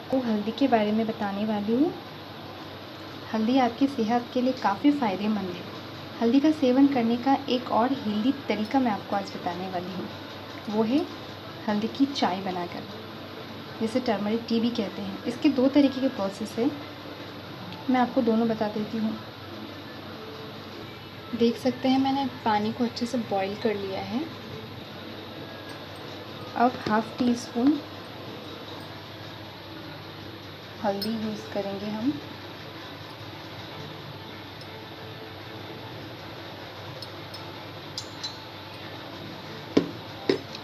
आपको हल्दी के बारे में बताने वाली हूँ। हल्दी आपकी सेहत के लिए काफ़ी फ़ायदेमंद है। हल्दी का सेवन करने का एक और हेल्दी तरीका मैं आपको आज बताने वाली हूँ। वो है हल्दी की चाय बनाकर, जिसे टर्मरिक टी भी कहते हैं। इसके 2 तरीके के प्रोसेस हैं, मैं आपको दोनों बता देती हूँ। देख सकते हैं मैंने पानी को अच्छे से बॉईल कर लिया है। अब हाफ़ टी स्पून हल्दी यूज़ करेंगे हम।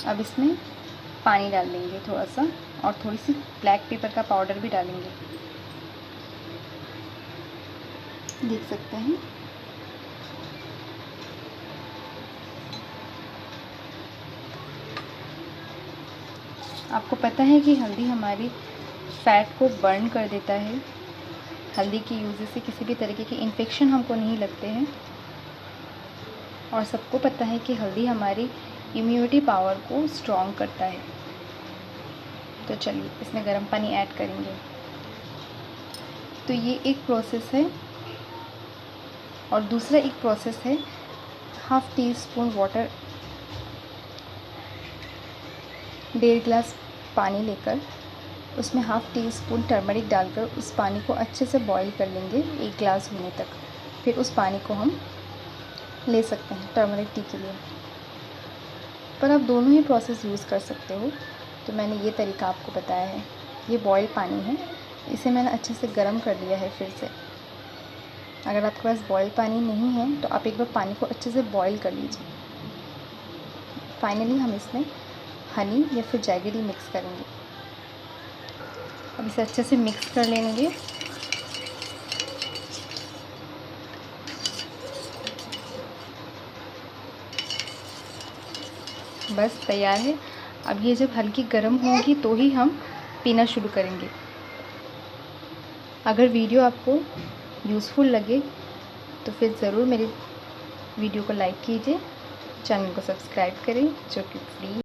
अब इसमें पानी डाल देंगे थोड़ा सा, और थोड़ी सी ब्लैक पेपर का पाउडर भी डालेंगे। देख सकते हैं आपको पता है कि हल्दी हमारी फ़ैट को बर्न कर देता है। हल्दी की यूज़ से किसी भी तरीके के इन्फेक्शन हमको नहीं लगते हैं, और सबको पता है कि हल्दी हमारी इम्यूनिटी पावर को स्ट्रॉन्ग करता है। तो चलिए इसमें गर्म पानी ऐड करेंगे। तो ये एक प्रोसेस है, और दूसरा एक प्रोसेस है हाफ़ टी स्पून वाटर, 1.5 गिलास पानी लेकर उसमें हाफ़ टी स्पून टर्मरिक डालकर उस पानी को अच्छे से बॉईल कर लेंगे 1 गिलास होने तक। फिर उस पानी को हम ले सकते हैं टर्मरिक टी के लिए। पर आप दोनों ही प्रोसेस यूज़ कर सकते हो, तो मैंने ये तरीका आपको बताया है। ये बॉयल पानी है, इसे मैंने अच्छे से गर्म कर लिया है फिर से। अगर आपके पास बॉयल पानी नहीं है तो आप एक बार पानी को अच्छे से बॉयल कर लीजिए। फाइनली हम इसमें हनी या फिर जैगरी मिक्स करेंगे। अब इसे अच्छे से मिक्स कर लेंगे। बस तैयार है। अब ये जब हल्की गर्म होगी तो ही हम पीना शुरू करेंगे। अगर वीडियो आपको यूज़फुल लगे तो फिर ज़रूर मेरी वीडियो को लाइक कीजिए, चैनल को सब्सक्राइब करें, जो कि फ्री